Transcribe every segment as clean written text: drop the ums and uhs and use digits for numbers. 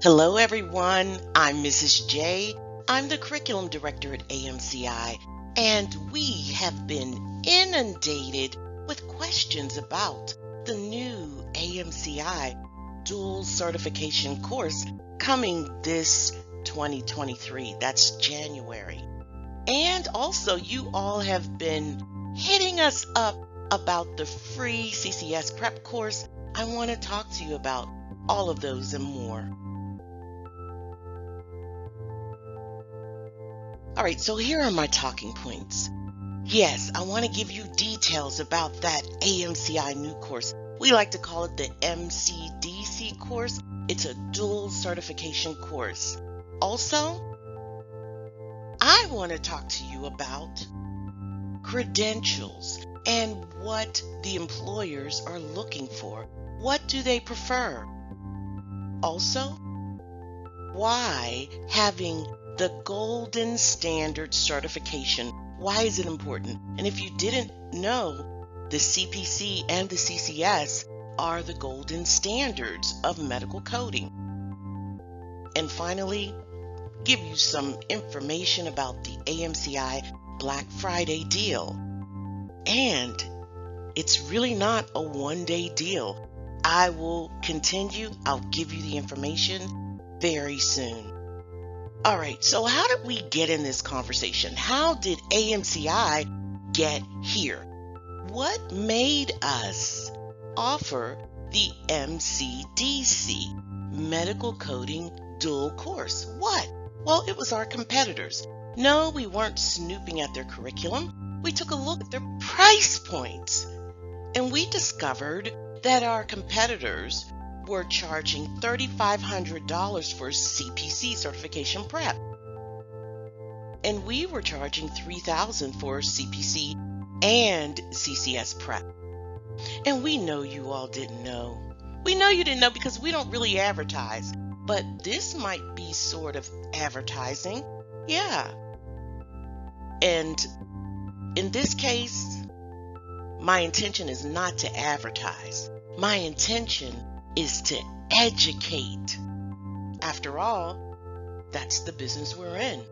Hello, everyone. I'm Mrs. J. I'm the Curriculum Director at AMCI, and we have been inundated with questions about the new AMCI dual certification course coming this 2023. That's January. And also, you all have been hitting us up about the free CCS prep course. I want to talk to you about all of those and more. All right, so here are my talking points. Yes, I want to give you details about that AMCI new course. We like to call it the MCDC course. It's a dual certification course. Also, I want to talk to you about credentials and what the employers are looking for. What do they prefer? Also, why having the golden standard certification, why is it important? And if you didn't know, the CPC and the CCS are the golden standards of medical coding. And finally, give you some information about the AMCI Black Friday deal. And it's really not a one-day deal. I will continue. I'll give you the information very soon. All right, so how did we get in this conversation? How did AMCI get here? What made us offer the MCDC, Medical Coding Dual Course? What? Well, it was our competitors. No, we weren't snooping at their curriculum. We took a look at their price points, and we discovered that our competitors were charging $3,500 for CPC certification prep. And we were charging $3,000 for CPC and CCS prep. And we know you all didn't know. We know you didn't know because we don't really advertise. But this might be sort of advertising. Yeah. And in this case, my intention is not to advertise. My intention is to educate. After all, that's the business we're in.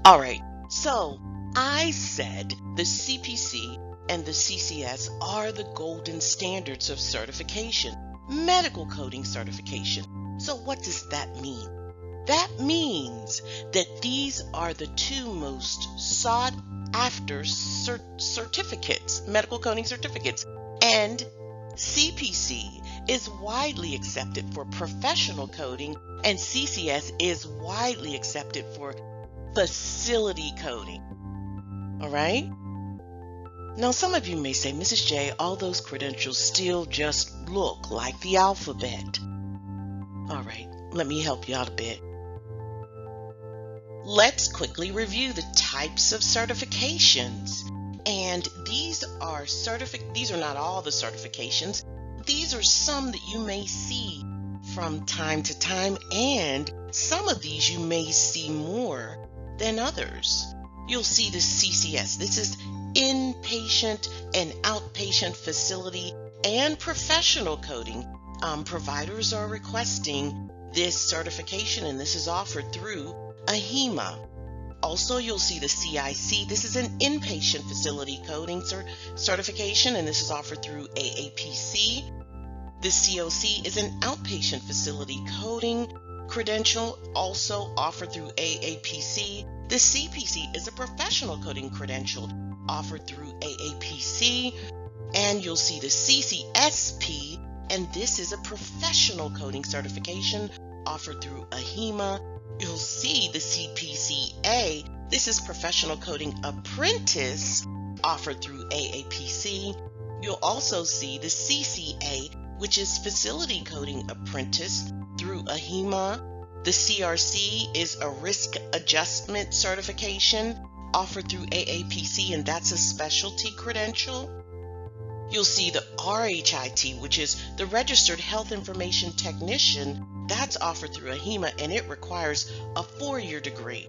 All right, so I said the CPC and the CCS are the golden standards of certification, medical coding certification. So what does that mean? That means that these are the two most sought after certificates, medical coding certificates, and CPC is widely accepted for professional coding, and CCS is widely accepted for facility coding. All right? Now, some of you may say, Mrs. J, all those credentials still just look like the alphabet. All right, let me help you out a bit. Let's quickly review the types of certifications. And these are not all the certifications. These are some that you may see from time to time, and some of these you may see more than others. You'll see the CCS. This is inpatient and outpatient facility and professional coding. Providers are requesting this certification, and this is offered through AHIMA. Also, you'll see the CIC. This is an inpatient facility coding certification, and this is offered through AAPC. The COC is an outpatient facility coding credential, also offered through AAPC. The CPC is a professional coding credential offered through AAPC. And you'll see the CCSP, and this is a professional coding certification offered through AHIMA. You'll see the CPCA. This is Professional Coding Apprentice offered through AAPC. You'll also see the CCA, which is Facility Coding Apprentice through AHIMA. The CRC is a Risk Adjustment Certification offered through AAPC, and that's a specialty credential. You'll see the RHIT, which is the Registered Health Information Technician. That's offered through AHIMA, and it requires a 4-year degree.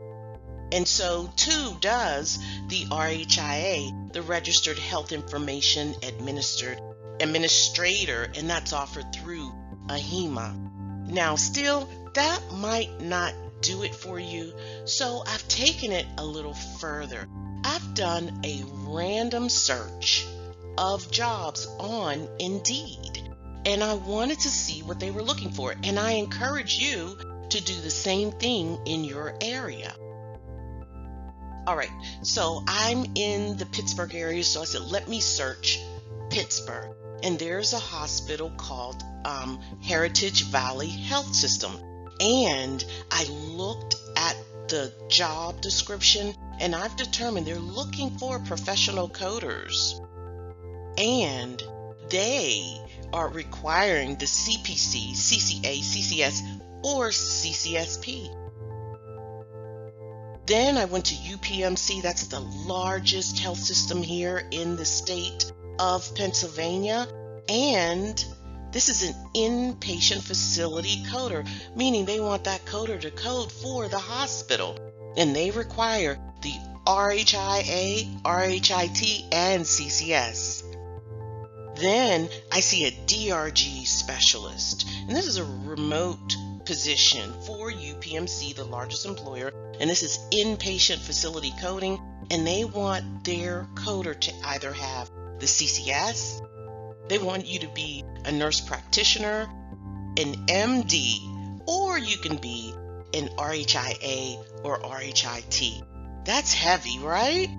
And so too does the RHIA, the Registered Health Information Administrator, and that's offered through AHIMA. Now, still, that might not do it for you, so I've taken it a little further. I've done a random search of jobs on Indeed, and I wanted to see what they were looking for, and I encourage you to do the same thing in your area. All right, so I'm in the Pittsburgh area, so I said, let me search Pittsburgh. And there's a hospital called Heritage Valley Health System. And I looked at the job description, and I've determined they're looking for professional coders. And they are requiring the CPC, CCA, CCS, or CCSP. Then I went to UPMC, that's the largest health system here in the state of Pennsylvania, and this is an inpatient facility coder, meaning they want that coder to code for the hospital, and they require the RHIA, RHIT, and CCS. Then I see a DRG specialist, and this is a remote position for UPMC, the largest employer, and this is inpatient facility coding, and they want their coder to either have the CCS, they want you to be a nurse practitioner, an MD, or you can be an RHIA or RHIT. That's heavy, right?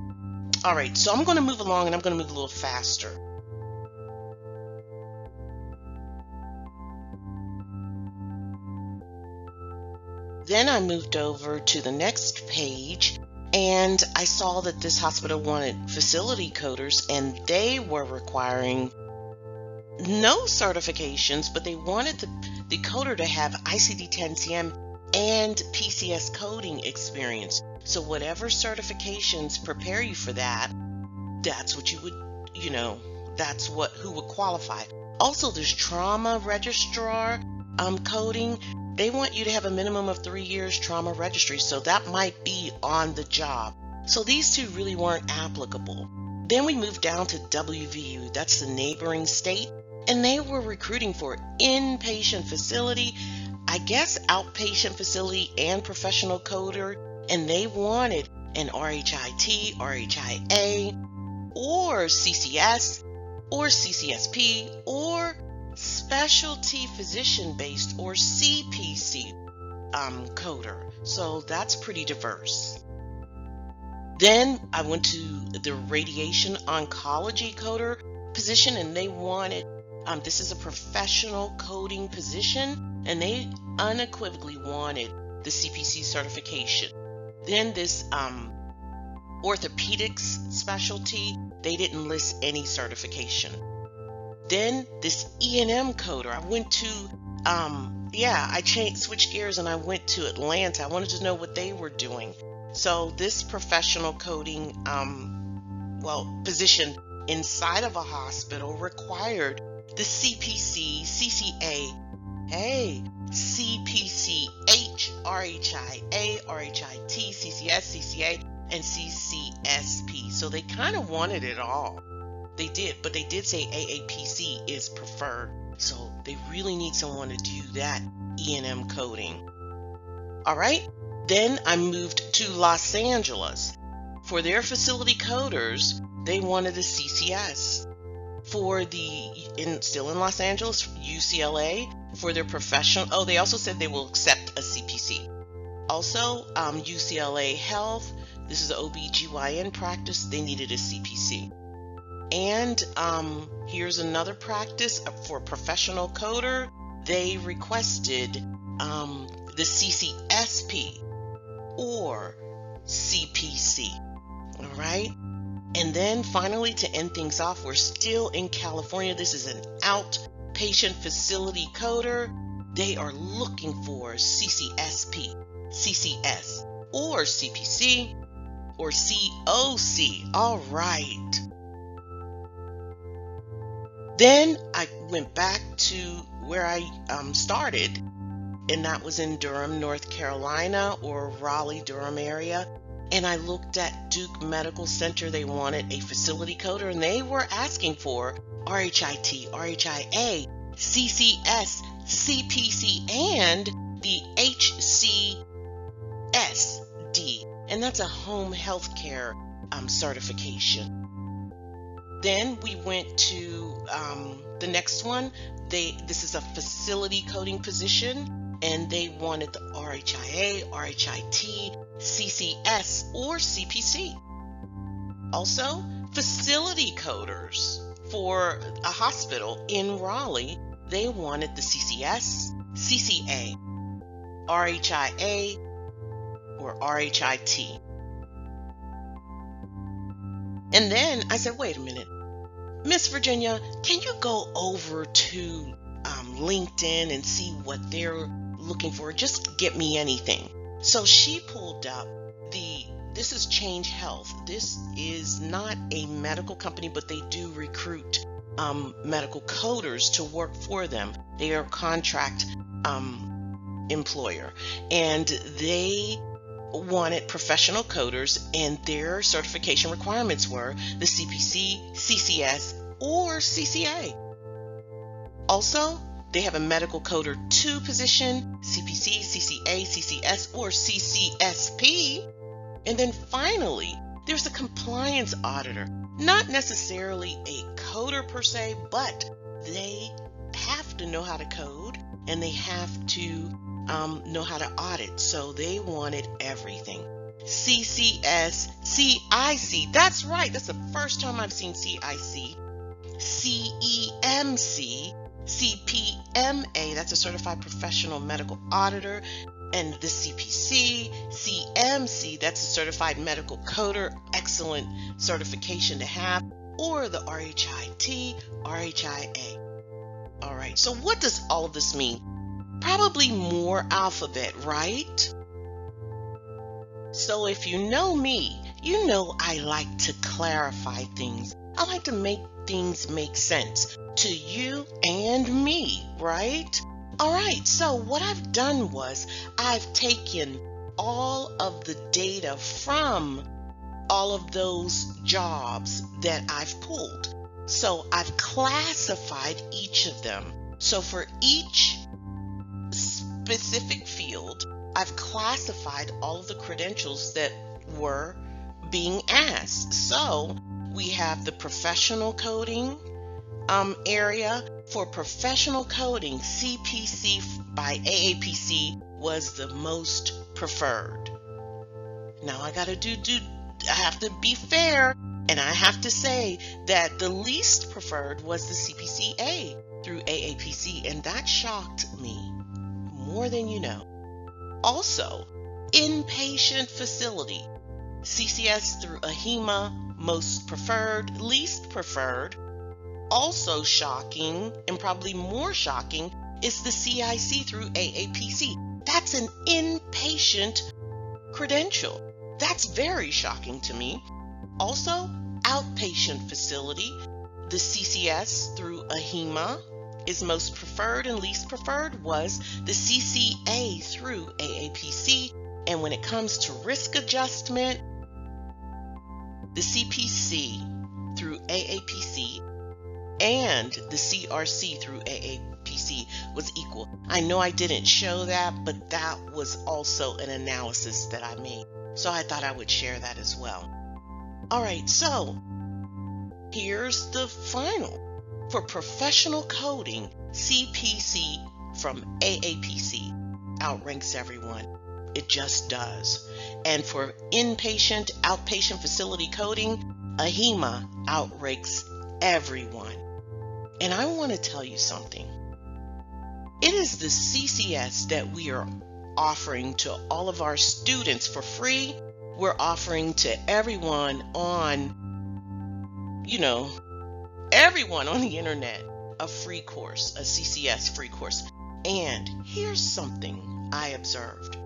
All right, so I'm going to move along, and I'm going to move a little faster. Then I moved over to the next page, and I saw that this hospital wanted facility coders, and they were requiring no certifications, but they wanted the coder to have ICD-10-CM and PCS coding experience. So whatever certifications prepare you for that, that's what you would, that's who would qualify. Also, there's trauma registrar coding. They want you to have a minimum of 3 years trauma registry, so that might be on the job. So these two really weren't applicable. Then we moved down to WVU, that's the neighboring state, and they were recruiting for inpatient facility, I guess outpatient facility and professional coder, and they wanted an RHIT, RHIA, or CCS, or CCSP, or specialty physician based or CPC coder. So that's pretty diverse. Then I went to the radiation oncology coder position, and they wanted this is a professional coding position, and they unequivocally wanted the CPC certification. Then this orthopedics specialty, they didn't list any certification. Then this E&M coder, I went to, switched gears and I went to Atlanta. I wanted to know what they were doing. So this professional coding, position inside of a hospital required the CPC, CCA, CPCH, RHIA, RHIT, CCS, CCA, and CCSP. So they kind of wanted it all. They did, but they did say AAPC is preferred. So they really need someone to do that E&M coding. All right, then I moved to Los Angeles. For their facility coders, they wanted a CCS. For still in Los Angeles, UCLA, for their professional, they also said they will accept a CPC. Also, UCLA Health, this is an OBGYN practice, they needed a CPC. And here's another practice for professional coder. They requested the CCSP or CPC. All right. And then finally, to end things off, we're still in California. This is an outpatient facility coder. They are looking for CCSP, CCS, or CPC, or COC. All right. Then I went back to where I started, and that was in Durham, North Carolina, or Raleigh-Durham area. And I looked at Duke Medical Center. They wanted a facility coder, and they were asking for RHIT, RHIA, CCS, CPC, and the HCSD, and that's a home health care certification. Then we went to the next one. This is a facility coding position, and they wanted the RHIA, RHIT, CCS, or CPC. Also, facility coders for a hospital in Raleigh, they wanted the CCS, CCA, RHIA, or RHIT. And then I said, wait a minute, Miss Virginia, can you go over to LinkedIn and see what they're looking for? Just get me anything. So she pulled up this is Change Health. This is not a medical company, but they do recruit medical coders to work for them. They are a contract employer, and they wanted professional coders, and their certification requirements were the CPC, CCS, or CCA. Also, they have a medical coder 2 position, CPC, CCA, CCS, or CCSP. And then finally, there's a compliance auditor. Not necessarily a coder per se, but they have to know how to code, and they have to know how to audit. So they wanted everything. CCS, CIC, that's right, that's the first time I've seen CIC. CEMC, CPMA, that's a Certified Professional Medical Auditor. And the CPC, CMC, that's a Certified Medical Coder, excellent certification to have, or the RHIT, RHIA. All right, so what does all of this mean? Probably more alphabet, right? So if you know me, you know I like to clarify things. I like to make things make sense to you and me, right? All right, so what I've done was I've taken all of the data from all of those jobs that I've pulled. So I've classified each of them. So for each specific field, I've classified all of the credentials that were being asked. So we have the professional coding area. For professional coding, CPC by AAPC was the most preferred. Now I have to be fair, and I have to say that the least preferred was the CPCA through AAPC, and that shocked me more than you know. Also, inpatient facility, CCS through AHIMA, most preferred, least preferred. Also shocking, and probably more shocking, is the CIC through AAPC. That's an inpatient credential. That's very shocking to me. Also, outpatient facility, the CCS through AHIMA is most preferred, and least preferred was the CCA through AAPC. And when it comes to risk adjustment, the CPC through AAPC and the CRC through AAPC was equal. I know I didn't show that, but that was also an analysis that I made. So I thought I would share that as well. All right, so here's the final. For professional coding, CPC from AAPC outranks everyone. It just does. And for inpatient, outpatient facility coding, AHIMA outranks everyone. And I want to tell you something. It is the CCS that we are offering to all of our students for free. We're offering to everyone on, everyone on the internet, a free course, a CCS free course. And here's something I observed.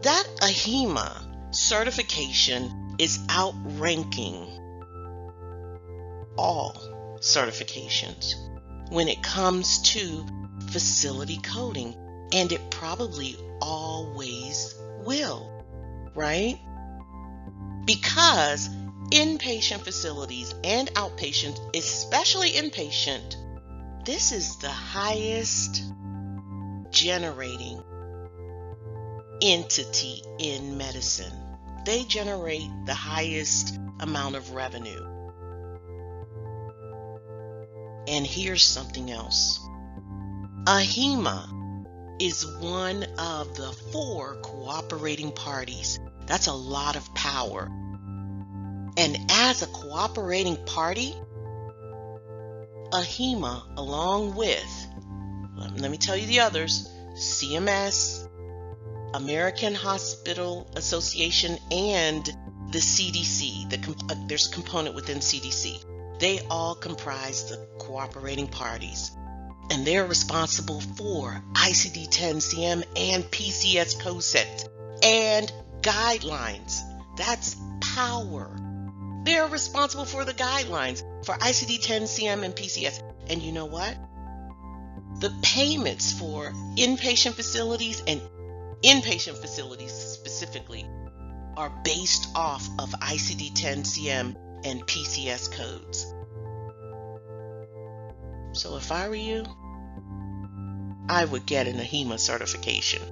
That AHIMA certification is outranking all certifications when it comes to facility coding, and it probably always will, right? Because inpatient facilities and outpatient, especially inpatient, this is the highest generating entity in medicine. They generate the highest amount of revenue. And here's something else. AHIMA is one of the 4 cooperating parties. That's a lot of power. And as a cooperating party, AHIMA, along with, let me tell you the others, CMS, American Hospital Association, and the CDC. There's a component within CDC. They all comprise the cooperating parties. And they're responsible for ICD-10-CM and PCS code sets and guidelines. That's power. They're responsible for the guidelines for ICD-10-CM and PCS. And you know what? The payments for inpatient facilities and inpatient facilities specifically are based off of ICD-10-CM and PCS codes. So if I were you, I would get an AHIMA certification.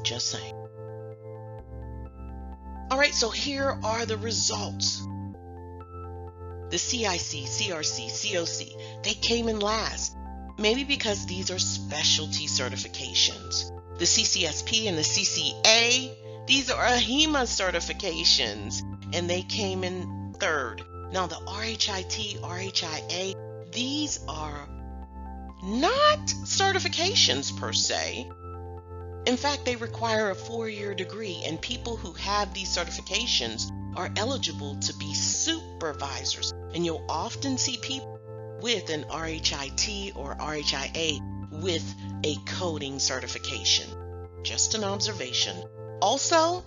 Just saying. All right, so here are the results. The CIC, CRC, COC, they came in last. Maybe because these are specialty certifications. The CCSP and the CCA, these are AHIMA certifications, and they came in third. Now the RHIT, RHIA, these are not certifications per se. In fact, they require a 4-year degree, and people who have these certifications are eligible to be supervisors. And you'll often see people with an RHIT or RHIA with a coding certification. Just an observation. Also,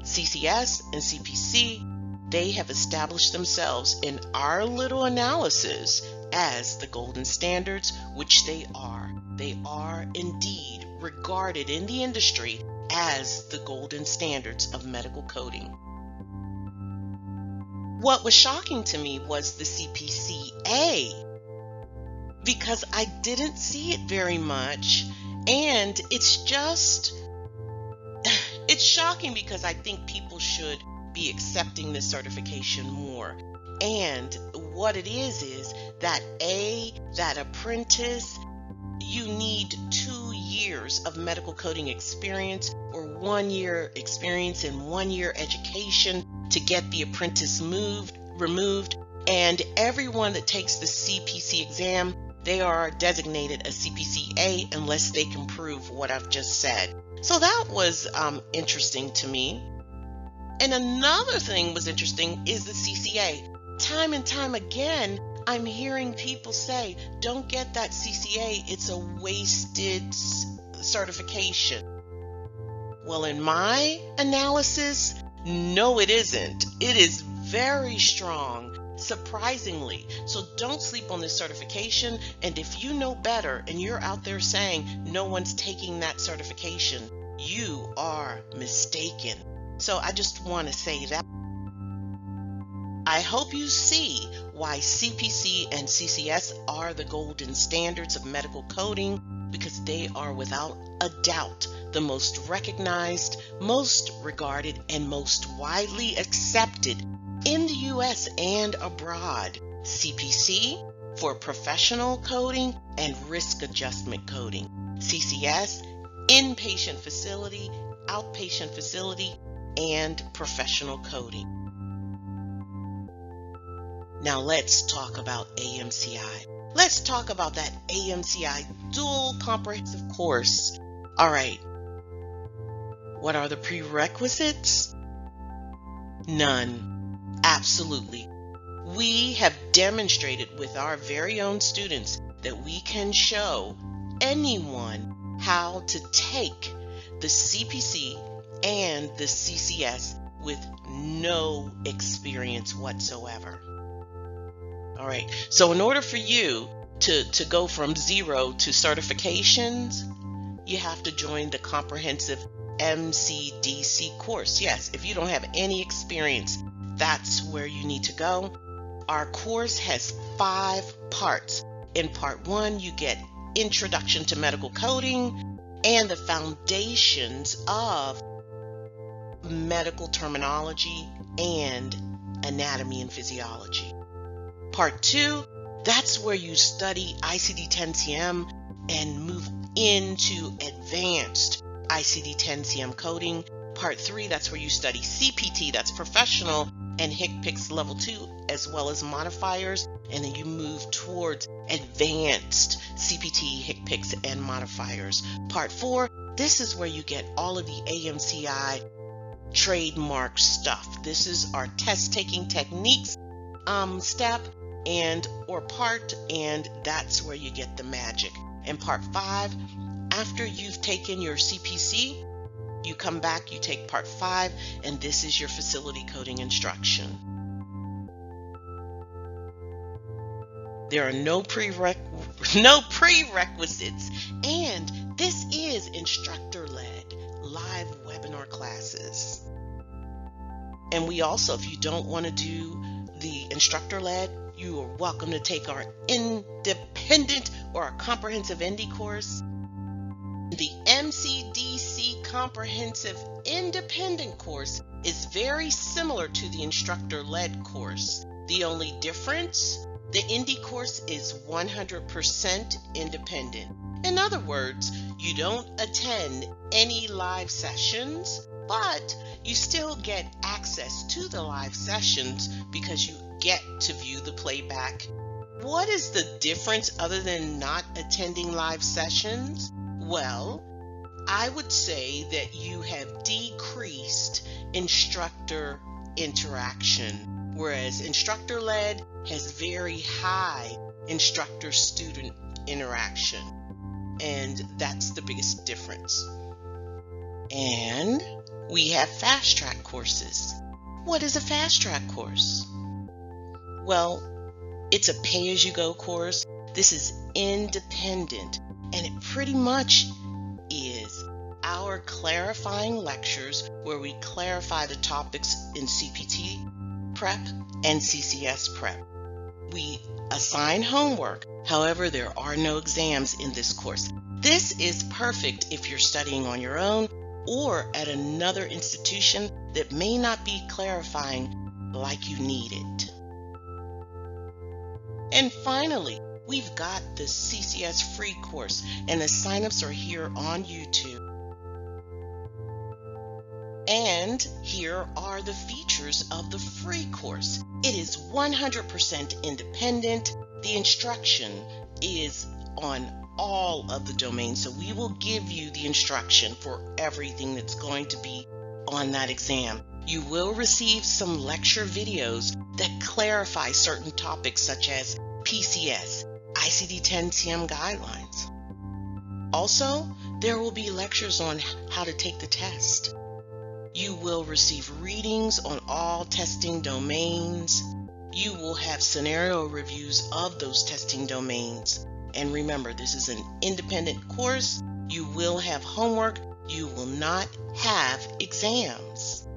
CCS and CPC, they have established themselves in our little analysis as the golden standards, which they are. They are indeed regarded in the industry as the golden standards of medical coding. What was shocking to me was the CPCA, because I didn't see it very much, and it's shocking because I think people should be accepting this certification more. And what it is that apprentice, you need 2 years of medical coding experience or 1 year experience and 1 year education to get the apprentice removed. And everyone that takes the CPC exam, they are designated a CPCA unless they can prove what I've just said. So that was interesting to me. And another thing was interesting is the CCA. Time and time again, I'm hearing people say, don't get that CCA, it's a wasted certification. Well, in my analysis, no, it isn't. It is very strong, surprisingly. So don't sleep on this certification. And if you know better and you're out there saying no one's taking that certification, you are mistaken. So I just want to say that. I hope you see why CPC and CCS are the golden standards of medical coding, because they are without a doubt the most recognized, most regarded, and most widely accepted in the US and abroad. CPC for professional coding and risk adjustment coding. CCS, inpatient facility, outpatient facility, and professional coding. Now let's talk about AMCI. Let's talk about that AMCI dual comprehensive course. All right. What are the prerequisites? None. Absolutely. We have demonstrated with our very own students that we can show anyone how to take the CPC and the CCS with no experience whatsoever. All right, so in order for you to go from 0 to certifications, you have to join the comprehensive MCDC course. Yes, if you don't have any experience, that's where you need to go. Our course has 5 parts. In part 1, you get Introduction to Medical Coding and the foundations of medical terminology and anatomy and physiology. Part 2, that's where you study ICD-10-CM and move into advanced ICD-10-CM coding. Part 3, that's where you study CPT, that's professional and HCPCS level 2, as well as modifiers, and then you move towards advanced CPT, HCPCS, and modifiers. Part 4, this is where you get all of the AMCI trademark stuff. This is our test taking techniques step or part, and that's where you get the magic. In part 5, after you've taken your CPC, you come back, you take part 5, and this is your facility coding instruction. There are no prerequisites, and this is instructor-led live webinar classes. And we also, if you don't want to do the instructor-led, you are welcome to take our independent or our comprehensive ND course. The MCDC Comprehensive Independent course is very similar to the instructor-led course. The only difference, the ND course is 100% independent. In other words, you don't attend any live sessions, but you still get access to the live sessions because you get to view the playback. What is the difference other than not attending live sessions? Well, I would say that you have decreased instructor interaction, whereas instructor-led has very high instructor-student interaction, and that's the biggest difference. And we have fast-track courses. What is a fast-track course? Well, it's a pay-as-you-go course. This is independent, and it pretty much is our clarifying lectures where we clarify the topics in CPT prep and CCS prep. We assign homework. However, there are no exams in this course. This is perfect if you're studying on your own or at another institution that may not be clarifying like you need it. And finally, we've got the CCS free course, and the signups are here on YouTube. And here are the features of the free course. It is 100% independent. The instruction is on all of the domains, so we will give you the instruction for everything that's going to be on that exam. You will receive some lecture videos that clarify certain topics such as PCS, ICD-10-CM guidelines. Also, there will be lectures on how to take the test. You will receive readings on all testing domains. You will have scenario reviews of those testing domains. And remember, this is an independent course. You will have homework. You will not have exams.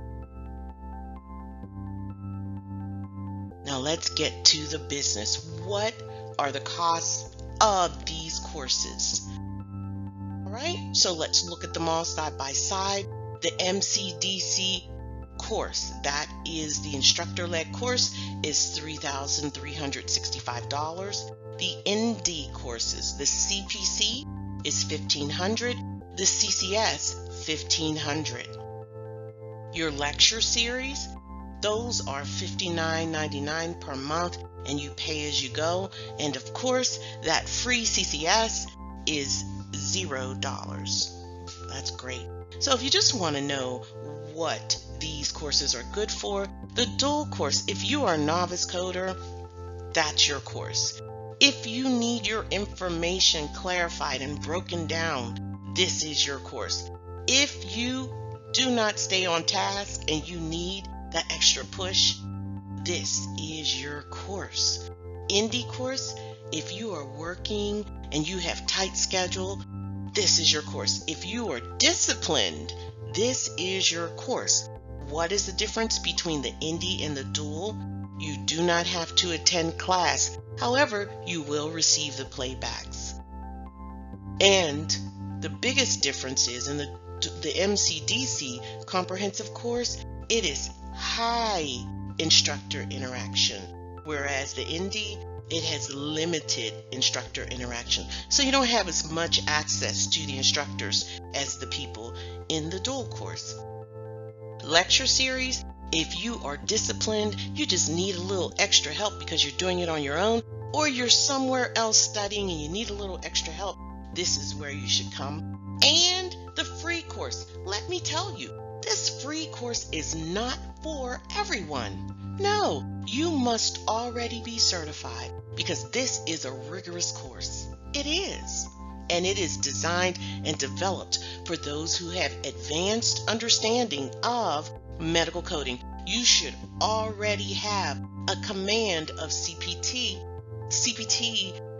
Now let's get to the business. What are the costs of these courses? All right, so let's look at them all side by side. The MCDC course, that is the instructor-led course, is $3,365. The ND courses, the CPC is $1,500. The CCS, $1,500. Your lecture series, those are $59.99 per month, and you pay as you go. And of course, that free CCS is $0. That's great. So if you just want to know what these courses are good for, the dual course, if you are a novice coder, that's your course. If you need your information clarified and broken down, this is your course. If you do not stay on task and you need that extra push, this is your course. ND course, if you are working and you have tight schedule, this is your course. If you are disciplined, this is your course. What is the difference between the ND and the dual? You do not have to attend class However, you will receive the playbacks. And the biggest difference is in the MCDC comprehensive course, it is high instructor interaction, whereas the ND, it has limited instructor interaction. So you don't have as much access to the instructors as the people in the dual course. Lecture series, if you are disciplined, you just need a little extra help because you're doing it on your own, or you're somewhere else studying and you need a little extra help, this is where you should come. And the free course, let me tell you, this free course is not for everyone. No, you must already be certified because this is a rigorous course. It is. And it is designed and developed for those who have advanced understanding of medical coding. You should already have a command of CPT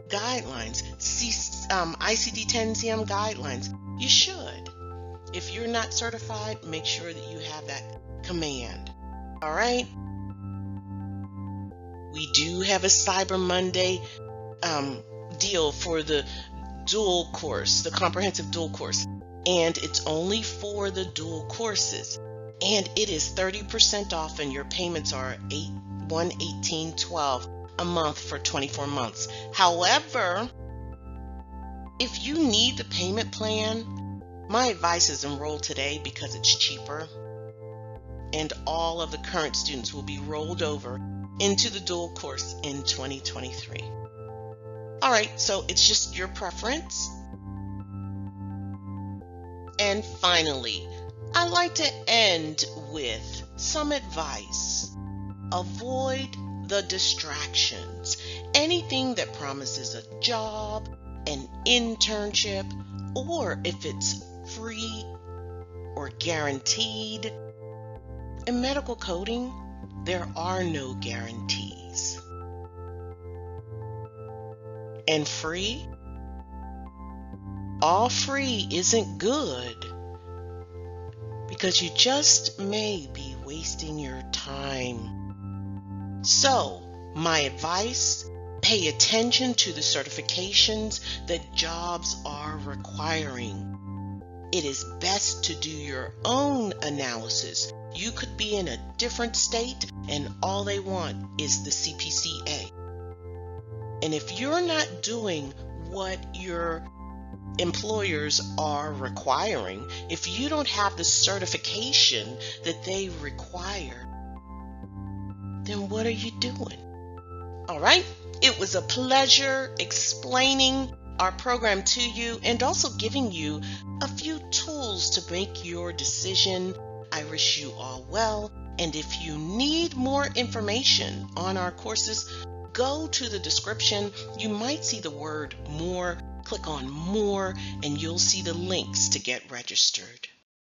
guidelines, ICD-10-CM guidelines. You should. If you're not certified, make sure that you have that command. All right? We do have a Cyber Monday deal for the dual course, the comprehensive dual course, and it's only for the dual courses, and it is 30% off, and your payments are $118.12 a month for 24 months. However, if you need the payment plan, my advice is enroll today because it's cheaper, and all of the current students will be rolled over into the dual course in 2023. All right, so it's just your preference. And finally, I like to end with some advice. Avoid the distractions. Anything that promises a job, an internship, or if it's free or guaranteed. In medical coding, there are no guarantees. And free? All free isn't good because you just may be wasting your time. So, my advice, pay attention to the certifications that jobs are requiring. It is best to do your own analysis. You could be in a different state and all they want is the CPCA. And if you're not doing what your employers are requiring, if you don't have the certification that they require, then what are you doing? All right, it was a pleasure explaining our program to you and also giving you a few tools to make your decision. I wish you all well, and if you need more information on our courses, go to the description. You might see the word more. Click on more and you'll see the links to get registered.